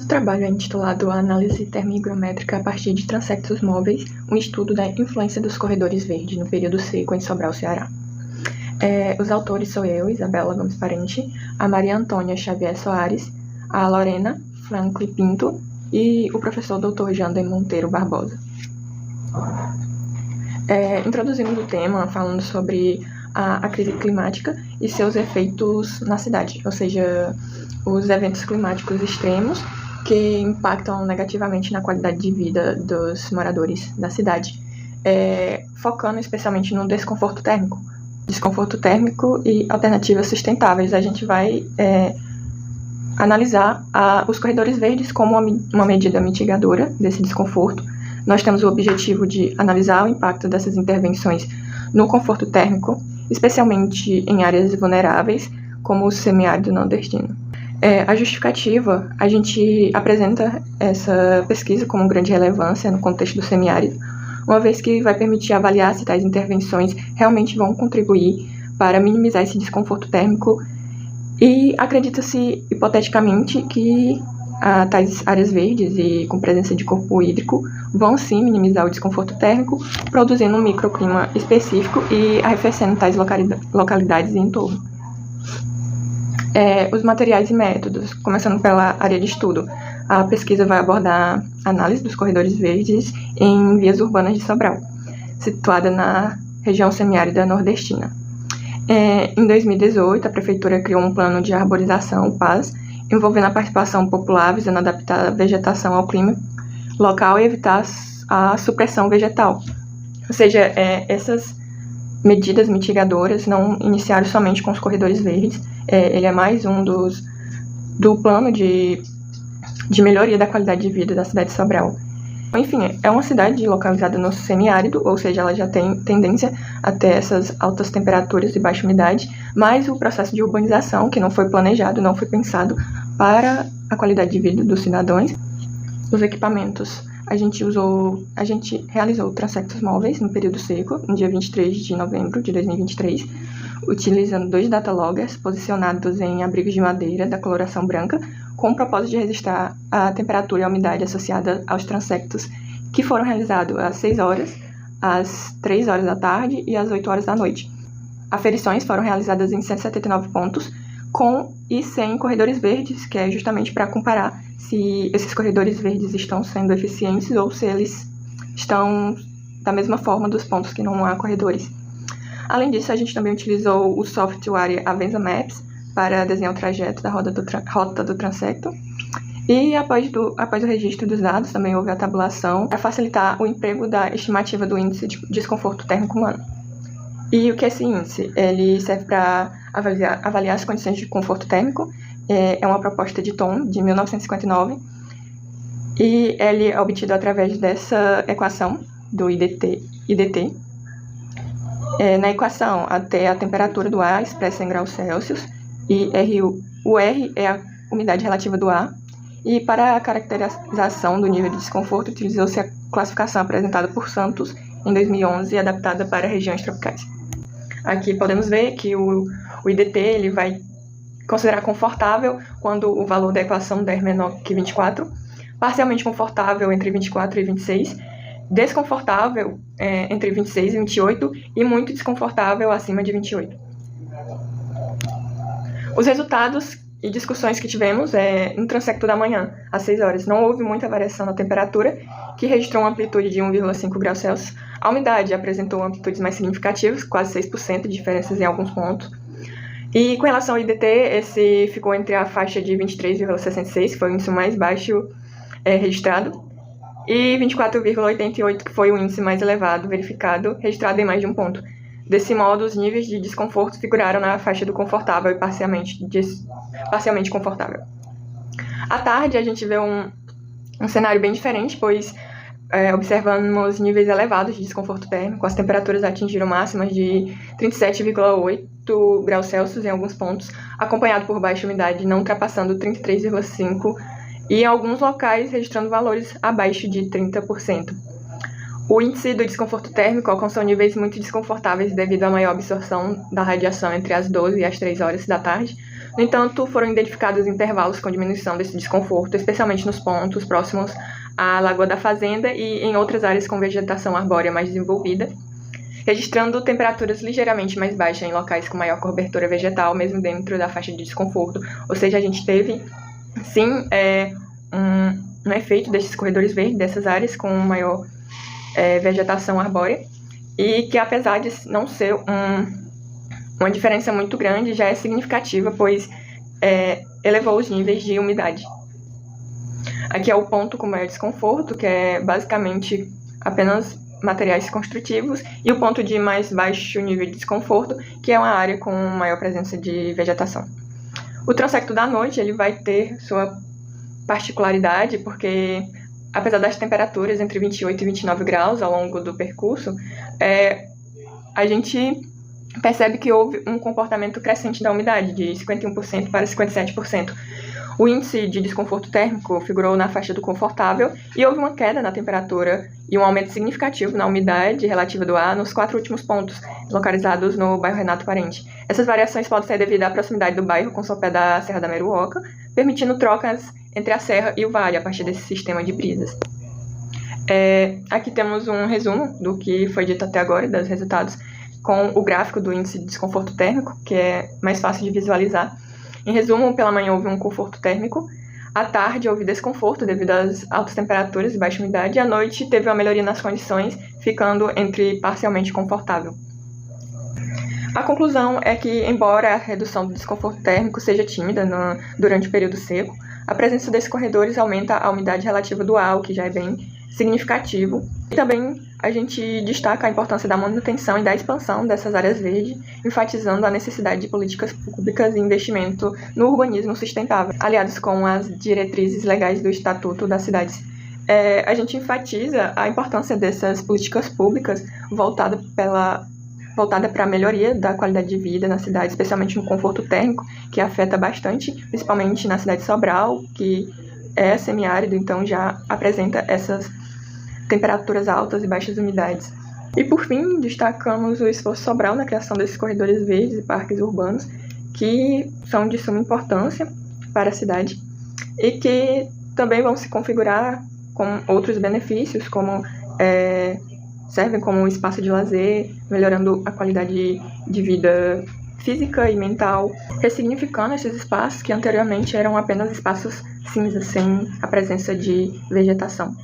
O trabalho é intitulado Análise Termohigrométrica a partir de transectos móveis, um estudo da influência dos corredores verdes no período seco em Sobral, Ceará. Os autores sou eu, Isabela Gomes Parente, a Maria Antônia Xavier Soares, a Lorena Franklin Pinto e o professor Dr. Jander Monteiro Barbosa. Introduzindo o tema, falando sobre a crise climática e seus efeitos na cidade, ou seja, os eventos climáticos extremos que impactam negativamente na qualidade de vida dos moradores da cidade, focando especialmente no desconforto térmico e alternativas sustentáveis. A gente vai analisar os corredores verdes como uma medida mitigadora desse desconforto. Nós temos o objetivo de analisar o impacto dessas intervenções no conforto térmico, especialmente em áreas vulneráveis, como o semiárido nordestino. A justificativa, a gente apresenta essa pesquisa como grande relevância no contexto do semiárido, uma vez que vai permitir avaliar se tais intervenções realmente vão contribuir para minimizar esse desconforto térmico, e acredita-se hipoteticamente que tais áreas verdes e com presença de corpo hídrico vão sim minimizar o desconforto térmico, produzindo um microclima específico e arrefecendo tais localidades em torno. Os materiais e métodos, começando pela área de estudo. A pesquisa vai abordar a análise dos corredores verdes em vias urbanas de Sobral, situada na região semiárida nordestina. Em 2018, a Prefeitura criou um plano de arborização, o PAS, envolvendo a participação popular, visando adaptar a vegetação ao clima local e evitar a supressão vegetal. Ou seja, essas medidas mitigadoras não iniciaram somente com os corredores verdes, ele é mais um do plano de melhoria da qualidade de vida da cidade de Sobral. Enfim, é uma cidade localizada no semiárido, ou seja, ela já tem tendência a ter essas altas temperaturas e baixa umidade, mas o processo de urbanização, que não foi planejado, não foi pensado para a qualidade de vida dos cidadãos. Os equipamentos, a gente realizou transectos móveis no período seco, no dia 23 de novembro de 2023, utilizando 2 dataloggers posicionados em abrigos de madeira da coloração branca, com o propósito de registrar a temperatura e a umidade associada aos transectos, que foram realizados às 6 horas, às 3 horas da tarde e às 8 horas da noite. Aferições foram realizadas em 179 pontos, com e sem corredores verdes, que é justamente para comparar se esses corredores verdes estão sendo eficientes ou se eles estão da mesma forma dos pontos que não há corredores. Além disso, a gente também utilizou o software Avenza Maps para desenhar o trajeto da rota do transecto. E após o registro dos dados, também houve a tabulação para facilitar o emprego da estimativa do índice de desconforto térmico humano. E o que é esse índice? Ele serve para avaliar as condições de conforto térmico. É uma proposta de Thom, de 1959, e ele é obtido através dessa equação do IDT. Na equação, até a temperatura do ar expressa em graus Celsius, e o R é a umidade relativa do ar, e para a caracterização do nível de desconforto, utilizou-se a classificação apresentada por Santos em 2011 e adaptada para regiões tropicais. Aqui podemos ver que o IDT ele vai considerar confortável quando o valor da equação der menor que 24, parcialmente confortável entre 24 e 26, desconfortável entre 26 e 28 e muito desconfortável acima de 28. Os resultados e discussões que tivemos no transecto da manhã, às 6 horas, não houve muita variação na temperatura, que registrou uma amplitude de 1,5 graus Celsius. A umidade apresentou amplitudes mais significativas, quase 6% de diferenças em alguns pontos. E com relação ao IDT, esse ficou entre a faixa de 23,66, que foi o índice mais baixo registrado, e 24,88, que foi o índice mais elevado verificado, registrado em mais de um ponto. Desse modo, os níveis de desconforto figuraram na faixa do confortável e parcialmente confortável. À tarde, a gente vê um cenário bem diferente, pois observamos níveis elevados de desconforto térmico. As temperaturas atingiram máximas de 37,8 graus Celsius em alguns pontos, acompanhado por baixa umidade, não ultrapassando 33,5, e em alguns locais registrando valores abaixo de 30%. O índice do desconforto térmico alcançou níveis muito desconfortáveis devido à maior absorção da radiação entre as 12 e as 3 horas da tarde, No entanto, foram identificados intervalos com diminuição desse desconforto, especialmente nos pontos próximos à Lagoa da Fazenda e em outras áreas com vegetação arbórea mais desenvolvida, registrando temperaturas ligeiramente mais baixas em locais com maior cobertura vegetal, mesmo dentro da faixa de desconforto. Ou seja, a gente teve, sim, um efeito desses corredores verdes, dessas áreas com maior vegetação arbórea, e que apesar de não ser uma diferença muito grande, já é significativa, pois elevou os níveis de umidade. Aqui é o ponto com maior desconforto, que é basicamente apenas materiais construtivos, e o ponto de mais baixo nível de desconforto, que é uma área com maior presença de vegetação. O transecto da noite ele vai ter sua particularidade, porque apesar das temperaturas entre 28 e 29 graus ao longo do percurso, a gente percebe que houve um comportamento crescente da umidade, de 51% para 57%. O índice de desconforto térmico figurou na faixa do confortável e houve uma queda na temperatura e um aumento significativo na umidade relativa do ar nos 4 últimos pontos, localizados no bairro Renato Parente. Essas variações podem ser devidas à proximidade do bairro com o sopé da Serra da Meruoca, permitindo trocas entre a serra e o vale a partir desse sistema de brisas. Aqui temos um resumo do que foi dito até agora, dos resultados, com o gráfico do índice de desconforto térmico, que é mais fácil de visualizar. Em resumo, pela manhã houve um conforto térmico, à tarde houve desconforto devido às altas temperaturas e baixa umidade, e à noite teve uma melhoria nas condições, ficando entre parcialmente confortável. A conclusão é que, embora a redução do desconforto térmico seja tímida durante o período seco, a presença desses corredores aumenta a umidade relativa do ar, o que já é bem significativo. E também a gente destaca a importância da manutenção e da expansão dessas áreas verdes, enfatizando a necessidade de políticas públicas e investimento no urbanismo sustentável, aliados com as diretrizes legais do Estatuto das Cidades. A gente enfatiza a importância dessas políticas públicas voltada para a melhoria da qualidade de vida na cidade, especialmente no conforto térmico, que afeta bastante, principalmente na cidade de Sobral, que é semiárido, então já apresenta essas temperaturas altas e baixas umidades. E por fim, destacamos o esforço Sobral na criação desses corredores verdes e parques urbanos, que são de suma importância para a cidade e que também vão se configurar com outros benefícios, como servem como um espaço de lazer, melhorando a qualidade de vida física e mental, ressignificando esses espaços que anteriormente eram apenas espaços cinzas, sem a presença de vegetação.